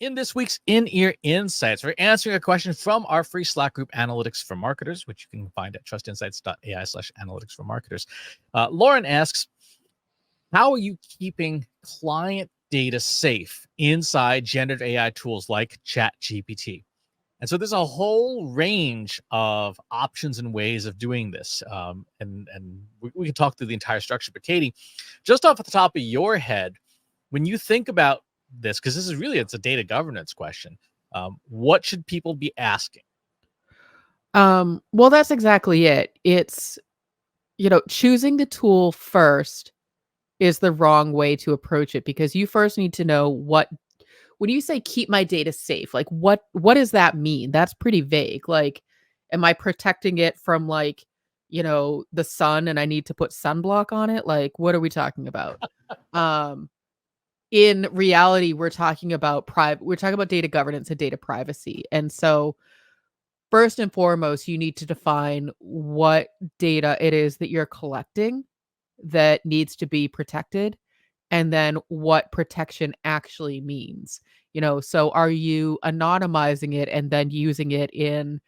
In this week's In-Ear Insights, we're answering a question from our free Slack group, Analytics for Marketers, which you can find at TrustInsights.ai/analytics for marketers. Lauren asks, how are you keeping client data safe inside generative AI tools like ChatGPT? And so there's a whole range of options and ways of doing this. And we can talk through the entire structure. But Katie, just off the top of your head, when you think about this, because it's a data governance question, what should people be asking? Well, that's exactly it. It's, choosing the tool first is the wrong way to approach it because you first need to know when you say keep my data safe, like what does that mean? That's pretty vague. Like, am I protecting it from the sun and I need to put sunblock on it? Like, what are we talking about? Um, in reality, we're talking about data governance and data privacy. And so first and foremost, you need to define what data it is that you're collecting that needs to be protected and then what protection actually means. So are you anonymizing it and then using it in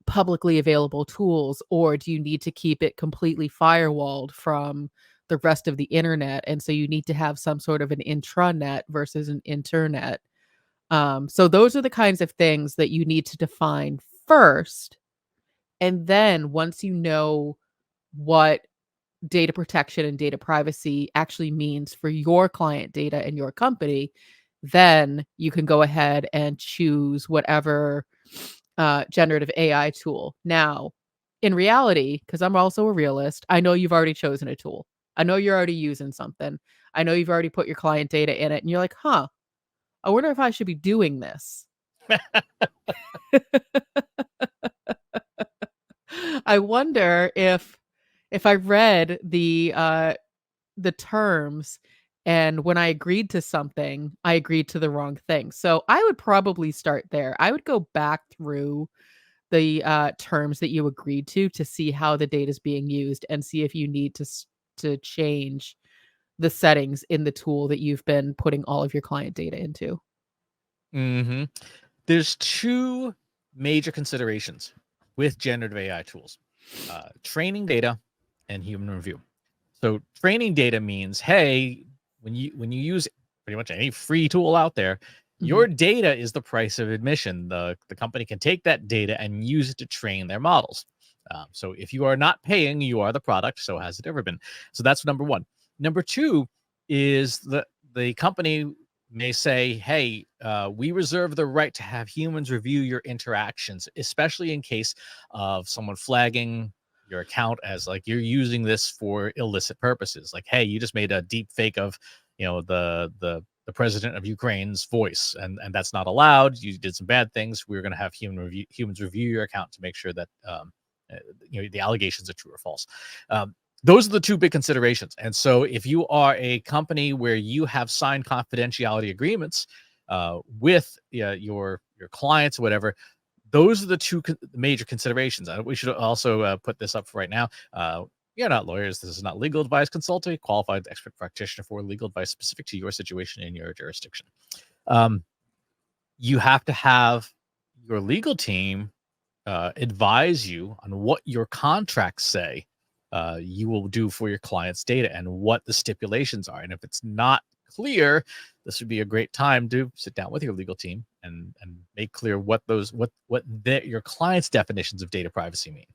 publicly available tools, or do you need to keep it completely firewalled from the rest of the internet? And so you need to have some sort of an intranet versus an internet. So those are the kinds of things that you need to define first. And then once you know what data protection and data privacy actually means for your client data and your company, then you can go ahead and choose whatever generative AI tool. Now, in reality, because I'm also a realist, I know you've already chosen a tool. I know you're already using something. I know you've already put your client data in it, and you're like, huh, I wonder if I should be doing this. I wonder if I read the terms and when I agreed to something, I agreed to the wrong thing. So I would probably start there. I would go back through the terms that you agreed to see how the data is being used and see if you need to change the settings in the tool that you've been putting all of your client data into. Mm-hmm. There's two major considerations with generative AI tools: training data and human review. So training data means, hey, when you use pretty much any free tool out there, Mhm. your data is the price of admission. The company can take that data and use it to train their models. So if you are not paying, you are the product. So has it ever been? So that's number one. Number two is the company may say, hey, we reserve the right to have humans review your interactions, especially in case of someone flagging your account as like you're using this for illicit purposes. Like, hey, you just made a deep fake of, the president of Ukraine's voice, and that's not allowed. You did some bad things. We're going to have humans review your account to make sure that the allegations are true or false. Those are the two big considerations. And so if you are a company where you have signed confidentiality agreements with your clients or whatever, those are the two major considerations. We should also put this up for right now. You're not lawyers. This is not legal advice. Consult a qualified expert practitioner for legal advice specific to your situation in your jurisdiction. You have to have your legal team advise you on what your contracts say you will do for your client's data and what the stipulations are. And if it's not clear, this would be a great time to sit down with your legal team and make clear what your client's definitions of data privacy mean.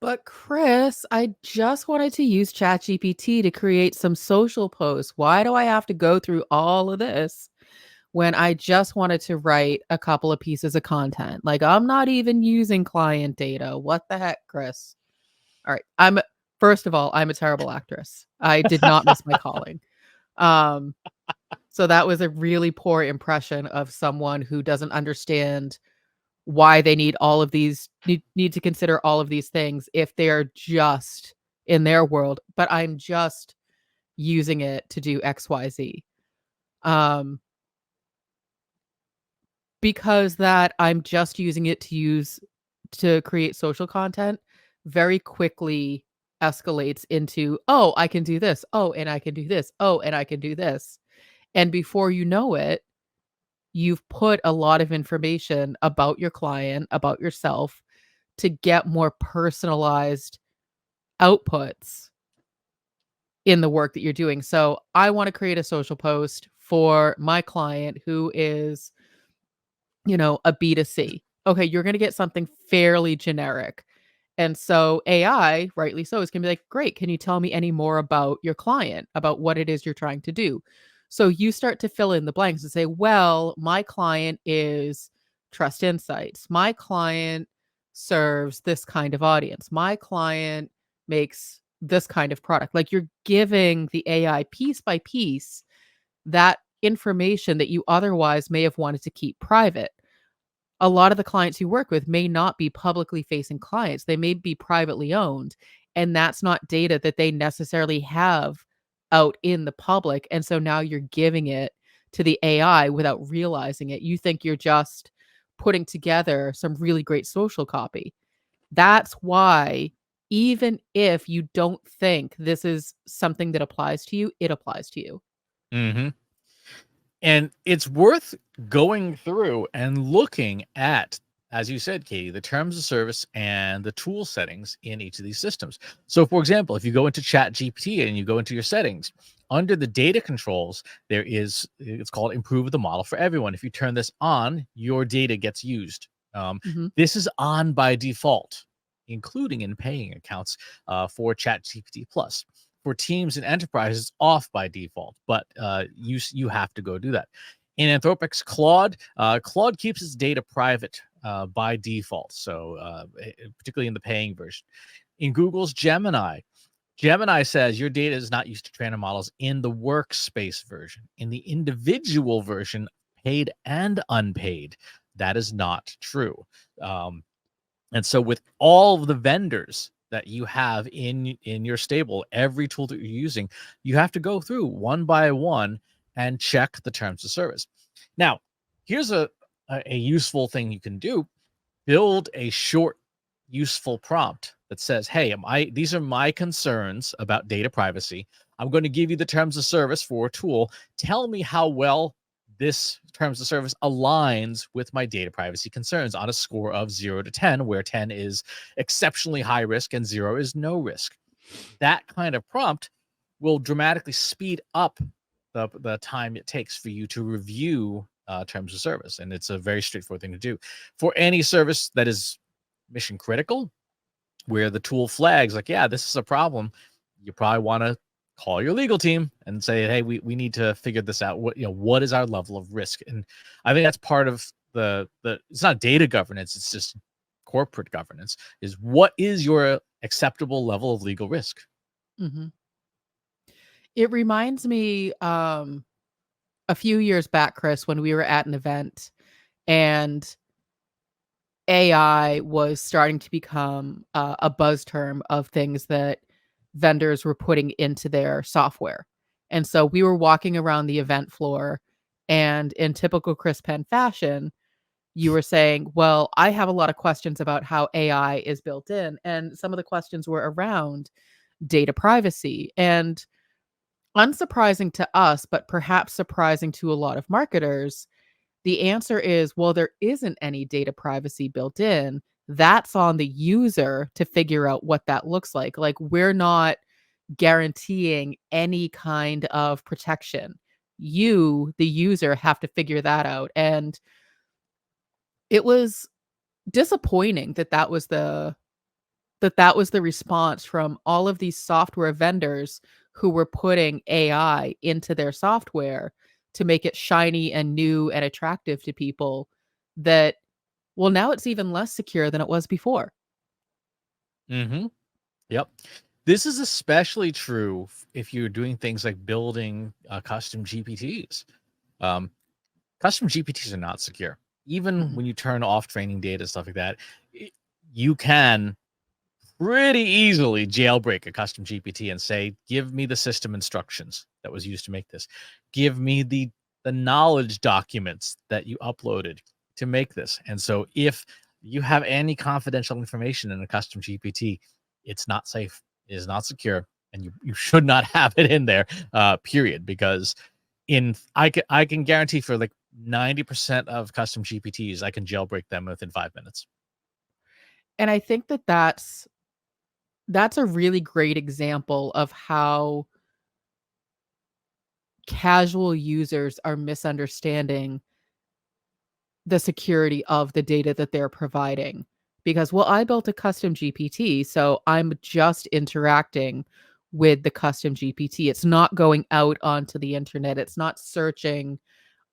But Chris, I just wanted to use ChatGPT to create some social posts. Why do I have to go through all of this when I just wanted to write a couple of pieces of content? Like, I'm not even using client data. What the heck, Chris? All right. First of all, I'm a terrible actress. I did not miss my calling. Um, so that was a really poor impression of someone who doesn't understand why they need to consider all of these things if they're just in their world, but I'm just using it to do XYZ. Um, because that I'm just using it to create social content very quickly escalates into, oh, I can do this. Oh, and I can do this. Oh, and I can do this. And before you know it, you've put a lot of information about your client, about yourself to get more personalized outputs in the work that you're doing. So I want to create a social post for my client who is, a B2C. Okay, you're going to get something fairly generic. And so AI, rightly so, is going to be like, great, can you tell me any more about your client, about what it is you're trying to do? So you start to fill in the blanks and say, well, my client is Trust Insights. My client serves this kind of audience. My client makes this kind of product. Like you're giving the AI piece by piece that information that you otherwise may have wanted to keep private. A lot of the clients you work with may not be publicly facing clients. They may be privately owned, and that's not data that they necessarily have out in the public. And so now you're giving it to the AI without realizing it. You think you're just putting together some really great social copy. That's why, even if you don't think this is something that applies to you, it applies to you. Hmm. And it's worth going through and looking at, as you said, Katie, the terms of service and the tool settings in each of these systems. So, for example, if you go into ChatGPT and you go into your settings, under the data controls, it's called improve the model for everyone. If you turn this on, your data gets used. Mhm. This is on by default, including in paying accounts for ChatGPT Plus. For teams and enterprises, off by default, but you have to go do that. In Anthropic's Claude, Claude keeps its data private by default, so particularly in the paying version. In Google's Gemini, Gemini says your data is not used to train models in the workspace version. In the individual version, paid and unpaid, that is not true. Um, and so with all of the vendors that you have in your stable, every tool that you're using, you have to go through one by one and check the terms of service. Now, here's a useful thing you can do. Build a short, useful prompt that says, "Hey, these are my concerns about data privacy. I'm going to give you the terms of service for a tool. Tell me how well this terms of service aligns with my data privacy concerns on a score of 0 to 10, where 10 is exceptionally high risk and 0 is no risk." That kind of prompt will dramatically speed up the time it takes for you to review terms of service. And it's a very straightforward thing to do. For any service that is mission critical, where the tool flags like, yeah, this is a problem, you probably want to call your legal team and say, hey, we need to figure this out. What is our level of risk? And I think that's part of the it's not data governance, it's just corporate governance, is what is your acceptable level of legal risk. Mhm. It reminds me, a few years back, Chris, when we were at an event and AI was starting to become a buzz term of things that vendors were putting into their software. And so we were walking around the event floor, and in typical Chris Penn fashion, you were saying, well, I have a lot of questions about how AI is built in. And some of the questions were around data privacy. And unsurprising to us, but perhaps surprising to a lot of marketers, the answer is, well, there isn't any data privacy built in. That's on the user to figure out what that looks like. Like, we're not guaranteeing any kind of protection. You, the user, have to figure that out. And it was disappointing that that was the response from all of these software vendors who were putting AI into their software to make it shiny and new and attractive to people, that, well, now it's even less secure than it was before. Mm-hmm. Yep. This is especially true if you're doing things like building custom GPTs. Um, Custom GPTs are not secure. Even Mhm. when you turn off training data, stuff like that, you can pretty easily jailbreak a custom GPT and say, give me the system instructions that was used to make this. Give me the knowledge documents that you uploaded to make this. And so if you have any confidential information in a custom GPT, it's not safe, it is not secure, and you should not have it in there, period, because I can guarantee for like 90% of custom GPTs, I can jailbreak them within 5 minutes. And I think that that's a really great example of how casual users are misunderstanding the security of the data that they're providing. Because, well, I built a custom GPT, so I'm just interacting with the custom GPT. It's not going out onto the internet. It's not searching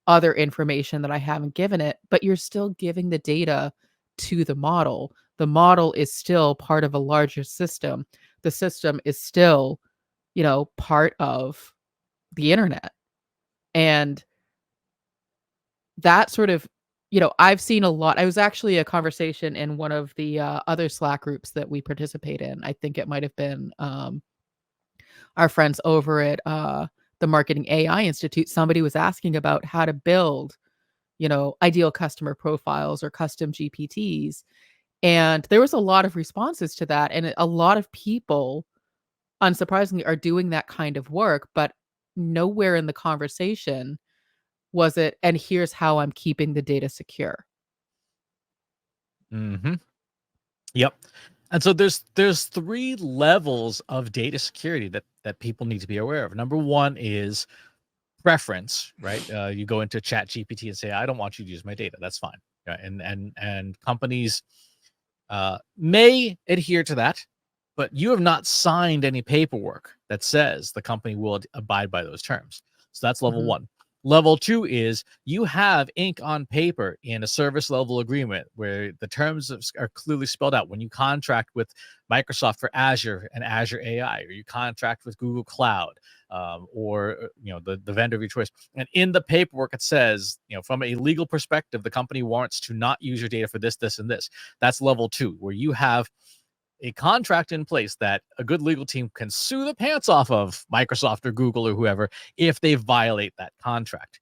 other information that I haven't given it, but you're still giving the data to the model. The model is still part of a larger system. The system is still, part of the internet. And that sort of, I've seen a lot. I was actually a conversation in one of the other Slack groups that we participate in. I think it might have been our friends over at the Marketing AI Institute. Somebody was asking about how to build, ideal customer profiles or custom GPTs. And there was a lot of responses to that. And a lot of people, unsurprisingly, are doing that kind of work, but nowhere in the conversation was it, and here's how I'm keeping the data secure. Mm-hmm. Yep. And so there's three levels of data security that people need to be aware of. Number one is preference, right? You go into ChatGPT and say, I don't want you to use my data. That's fine. And companies may adhere to that, but you have not signed any paperwork that says the company will abide by those terms. So that's level Mhm. one. Level two is you have ink on paper in a service level agreement where the terms are clearly spelled out. When you contract with Microsoft for Azure and Azure AI, or you contract with Google Cloud, or the vendor of your choice, and in the paperwork it says, from a legal perspective, the company wants to not use your data for this, this, and this. That's level two, where you have a contract in place that a good legal team can sue the pants off of Microsoft or Google or whoever if they violate that contract.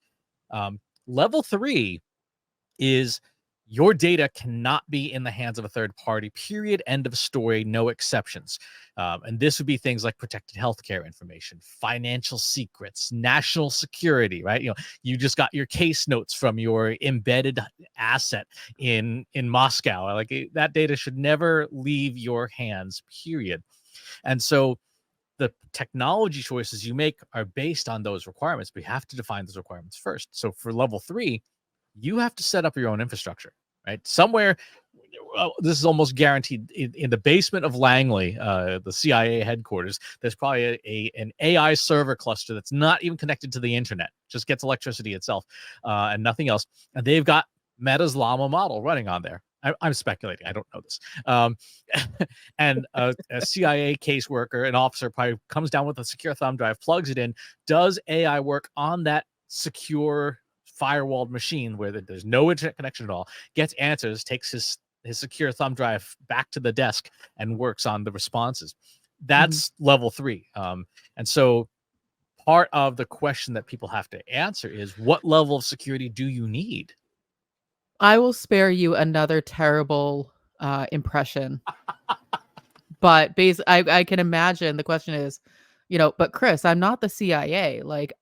Level three is your data cannot be in the hands of a third party, period, end of story, no exceptions. And this would be things like protected healthcare information, financial secrets, national security, right? You just got your case notes from your embedded asset in Moscow. Like that data should never leave your hands, period. And so the technology choices you make are based on those requirements. We have to define those requirements first. So for level three, you have to set up your own infrastructure, right? Somewhere, this is almost guaranteed in the basement of Langley, the CIA headquarters. There's probably an AI server cluster that's not even connected to the internet, just gets electricity itself, and nothing else. And they've got Meta's Llama model running on there. I'm speculating. I don't know this. And a CIA caseworker, an officer, probably comes down with a secure thumb drive, plugs it in, does AI work on that secure firewalled machine where there's no internet connection at all, gets answers, takes his secure thumb drive back to the desk and works on the responses. Mhm. That's level three. And so part of the question that people have to answer is, what level of security do you need? I will spare you another terrible impression, but I can imagine the question is, but Chris, I'm not the CIA. Like,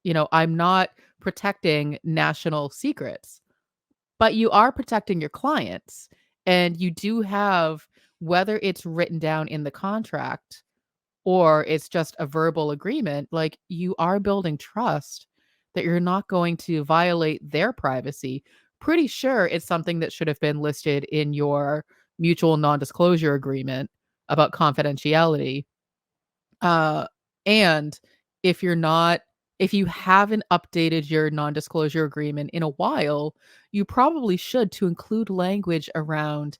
I'm not protecting national secrets. But you are protecting your clients, and you do have, whether it's written down in the contract or it's just a verbal agreement, like, you are building trust that you're not going to violate their privacy. Pretty sure it's something that should have been listed in your mutual non-disclosure agreement about confidentiality. Uh, and if you haven't updated your non-disclosure agreement in a while, you probably should, to include language around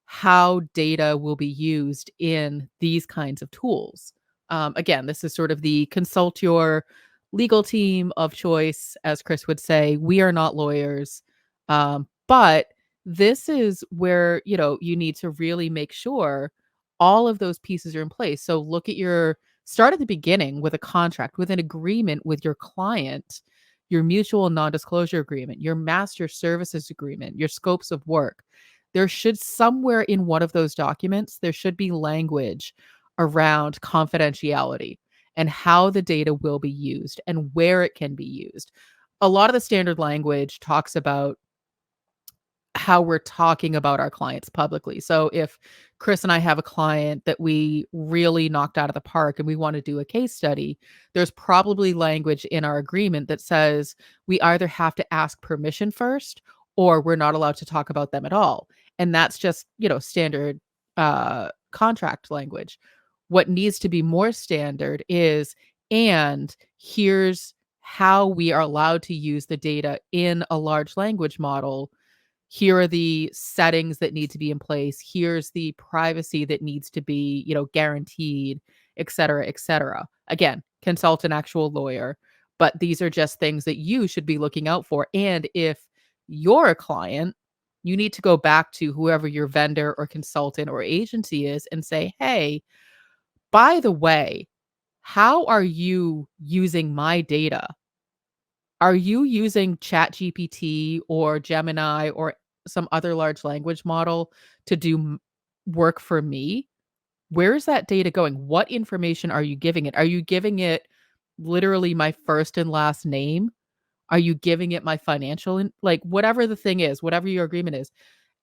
how data will be used in these kinds of tools. Again, this is sort of the consult your legal team of choice, as Chris would say. We are not lawyers, but this is where you need to really make sure all of those pieces are in place. So look at your start at the beginning with a contract, with an agreement with your client, your mutual non-disclosure agreement, your master services agreement, your scopes of work. There should, somewhere in one of those documents, there should be language around confidentiality. and how the data will be used and where it can be used. A lot of the standard language talks about how we're talking about our clients publicly. So if Chris and I have a client that we really knocked out of the park and we want to do a case study, there's probably language in our agreement that says we either have to ask permission first or we're not allowed to talk about them at all. And that's just, standard contract language. What needs to be more standard is, and here's how we are allowed to use the data in a large language model. Here are the settings that need to be in place. Here's the privacy that needs to be, guaranteed, et cetera, et cetera. Again, consult an actual lawyer, but these are just things that you should be looking out for. And if you're a client, you need to go back to whoever your vendor or consultant or agency is and say, hey, by the way, how are you using my data? Are you using ChatGPT or Gemini or some other large language model to do work for me? Where is that data going? What information are you giving it? Are you giving it literally my first and last name? Are you giving it my financial like whatever the thing is, whatever your agreement is,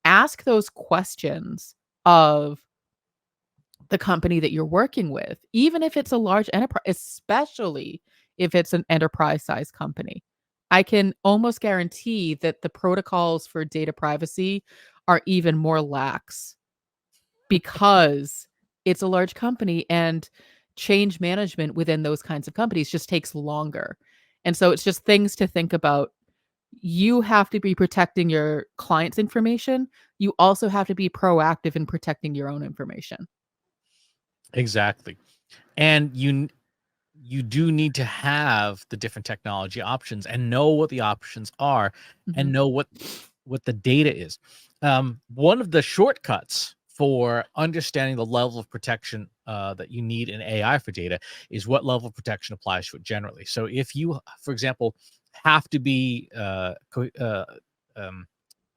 ask those questions of the company that you're working with, even if it's a large enterprise, especially if it's an enterprise size company. I can almost guarantee that the protocols for data privacy are even more lax because it's a large company and change management within those kinds of companies just takes longer. And so it's just things to think about. You have to be protecting your client's information. You also have to be proactive in protecting your own information. Exactly. And you do need to have the different technology options and know what the options are and Mhm. know what the data is. One of the shortcuts for understanding the level of protection that you need in AI for data is what level of protection applies to it generally. So if you, for example, have to be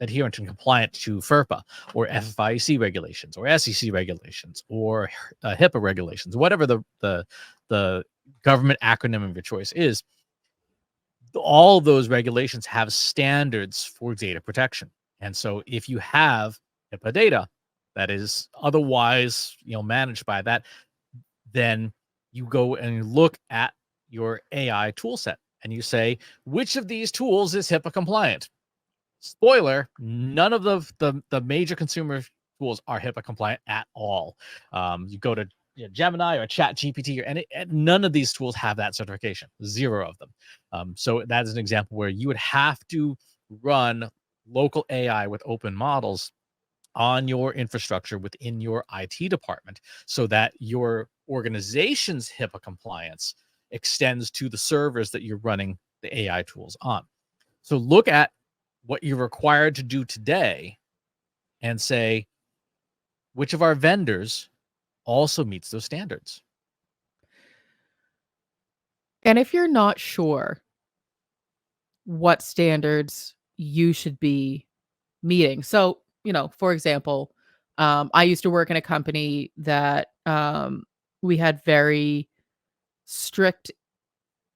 adherent and compliant to FERPA or FIC regulations or SEC regulations or HIPAA regulations, whatever the government acronym of your choice is, all those regulations have standards for data protection. And so if you have HIPAA data that is otherwise, managed by that, then you go and you look at your AI tool set and you say, which of these tools is HIPAA compliant? Spoiler, none of the major consumer tools are HIPAA compliant at all. You go to Gemini or ChatGPT, and none of these tools have that certification. Zero of them. So that is an example where you would have to run local AI with open models on your infrastructure within your IT department so that your organization's HIPAA compliance extends to the servers that you're running the AI tools on. So look at what you're required to do today and say, which of our vendors also meets those standards? And if you're not sure what standards you should be meeting. So, for example, I used to work in a company that we had very strict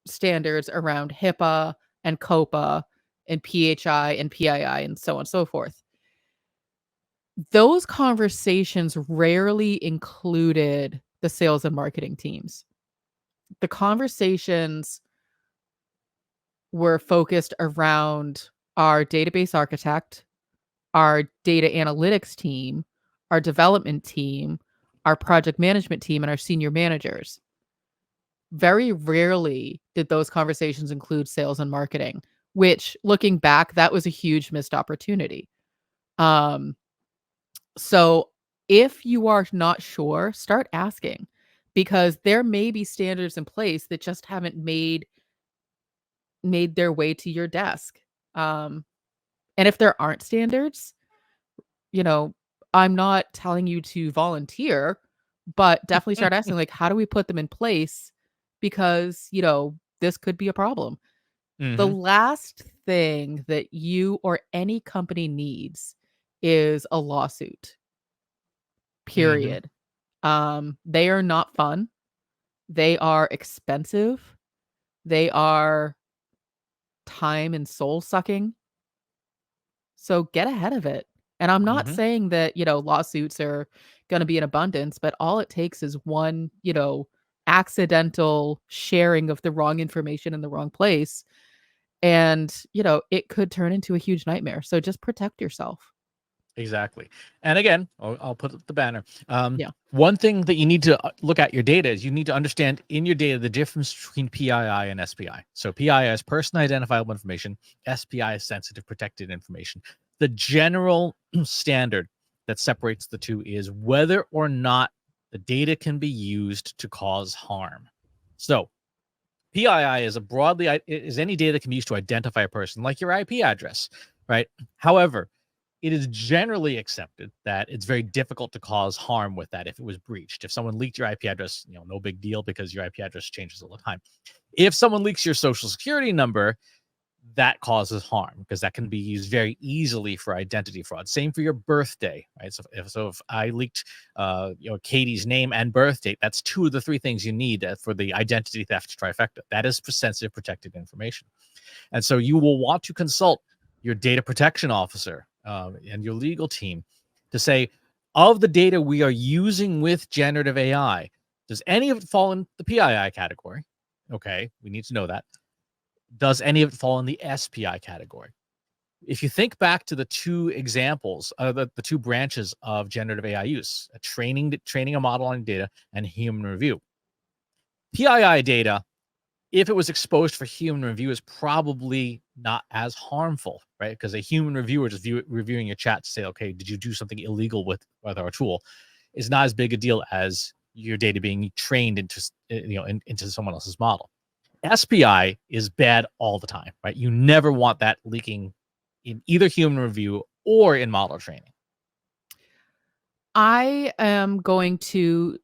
standards around HIPAA and COPA and PHI and PII and so on and so forth. Those conversations rarely included the sales and marketing teams. The conversations were focused around our database architect, our data analytics team, our development team, our project management team, and our senior managers. Very rarely did those conversations include sales and marketing, which looking back, that was a huge missed opportunity. Um, so if you are not sure, start asking because there may be standards in place that just haven't made their way to your desk. Um, and if there aren't standards, you know, I'm not telling you to volunteer, but definitely start asking, like, how do we put them in place? Because, this could be a problem. The Mhm, last thing that you or any company needs is a lawsuit, mhm. period. They are not fun. They are expensive. They are time and soul sucking. So get ahead of it. And I'm not Hmm. saying that, lawsuits are going to be in abundance, but all it takes is one, accidental sharing of the wrong information in the wrong place. And, it could turn into a huge nightmare. So just protect yourself. Exactly. And again, I'll put up the banner. Yeah. One thing that you need to look at your data is you need to understand in your data the difference between PII and SPI. So PII is personally identifiable information, SPI is sensitive protected information. The general standard that separates the two is whether or not the data can be used to cause harm. So PII is any data that can be used to identify a person, like your IP address, right? However, it is generally accepted that it's very difficult to cause harm with that if it was breached. If someone leaked your IP address, no big deal because your IP address changes all the time. If someone leaks your social security number, that causes harm because that can be used very easily for identity fraud. Same for your birthday, right? So if I leaked, Katie's name and birth date, that's two of the three things you need for the identity theft trifecta. That is sensitive, protected information, and so you will want to consult your data protection officer and your legal team to say, of the data we are using with generative AI, does any of it fall in the PII category? Okay, we need to know that. Does any of it fall in the SPI category? If you think back to the two examples, the two branches of generative AI use, training a model on data and human review. PII data, if it was exposed for human review, is probably not as harmful, right? Because a human reviewer just reviewing your chat to say, okay, did you do something illegal with our tool, is not as big a deal as your data being trained into someone else's model. SPI is bad all the time, right? You never want that leaking in either human review or in model training. I am going to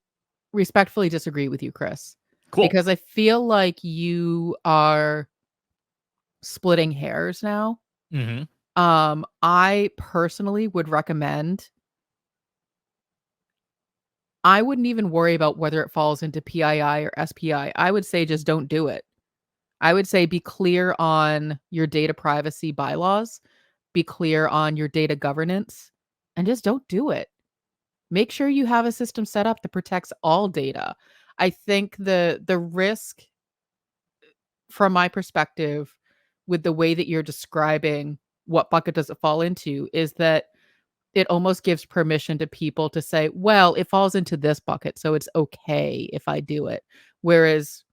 respectfully disagree with you, Chris, Cool. because I feel like you are splitting hairs now. Hmm. I personally would recommend I wouldn't even worry about whether it falls into PII or SPI. I would say just don't do it. I would say be clear on your data privacy bylaws, be clear on your data governance, and just don't do it. Make sure you have a system set up that protects all data. I think the risk from my perspective with the way that you're describing what bucket does it fall into is that it almost gives permission to people to say, well, it falls into this bucket, so it's okay if I do it. Whereas,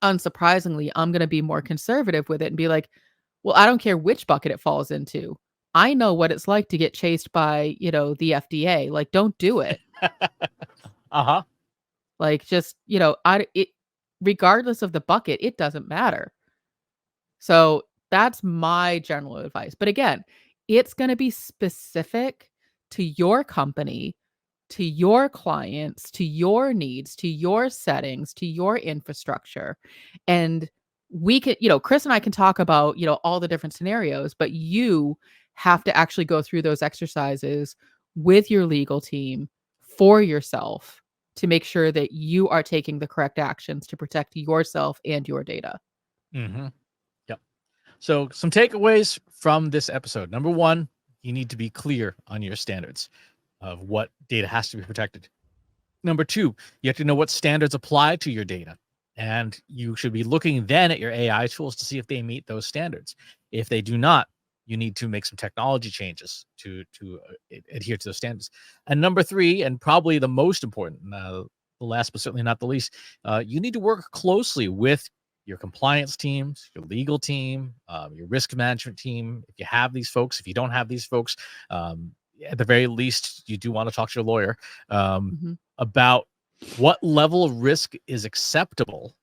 unsurprisingly, I'm going to be more conservative with it and be like, well, I don't care which bucket it falls into. I know what it's like to get chased by, the FDA. Like, don't do it. Uh-huh. Like, just, regardless of the bucket, it doesn't matter. So that's my general advice. But again, it's going to be specific to your company, to your clients, to your needs, to your settings, to your infrastructure. And we can, Chris and I can talk about, all the different scenarios, but you have to actually go through those exercises with your legal team for yourself to make sure that you are taking the correct actions to protect yourself and your data. Hmm. Yep. So some takeaways from this episode. Number one, you need to be clear on your standards of what data has to be protected. Number two, you have to know what standards apply to your data. And you should be looking then at your AI tools to see if they meet those standards. If they do not, you need to make some technology changes to adhere to those standards. And number three, and probably the most important, the last but certainly not the least, you need to work closely with your compliance teams, your legal team, your risk management team. If you have these folks, if you don't have these folks, at the very least, you do want to talk to your lawyer. Mhm, About what level of risk is acceptable,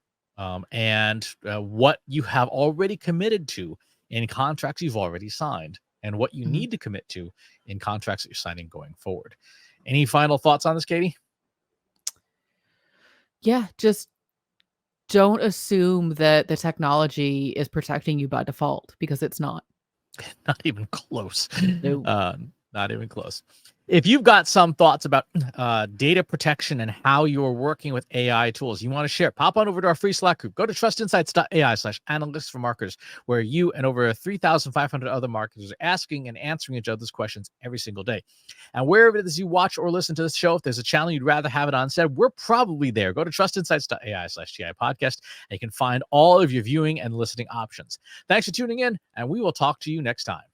and what you have already committed to in contracts you've already signed, and what you mhm. need to commit to in contracts that you're signing going forward. Any final thoughts on this, Katie? Yeah, just don't assume that the technology is protecting you by default because it's not. Not even close. No. uh, Not even close. If you've got some thoughts about data protection and how you're working with AI tools you want to share, pop on over to our free Slack group. Go to TrustInsights.ai/analytics for marketers, where you and over 3,500 other marketers are asking and answering each other's questions every single day. And wherever it is you watch or listen to this show, if there's a channel you'd rather have it on said, we're probably there. Go to TrustInsights.ai/GI podcast, and you can find all of your viewing and listening options. Thanks for tuning in, and we will talk to you next time.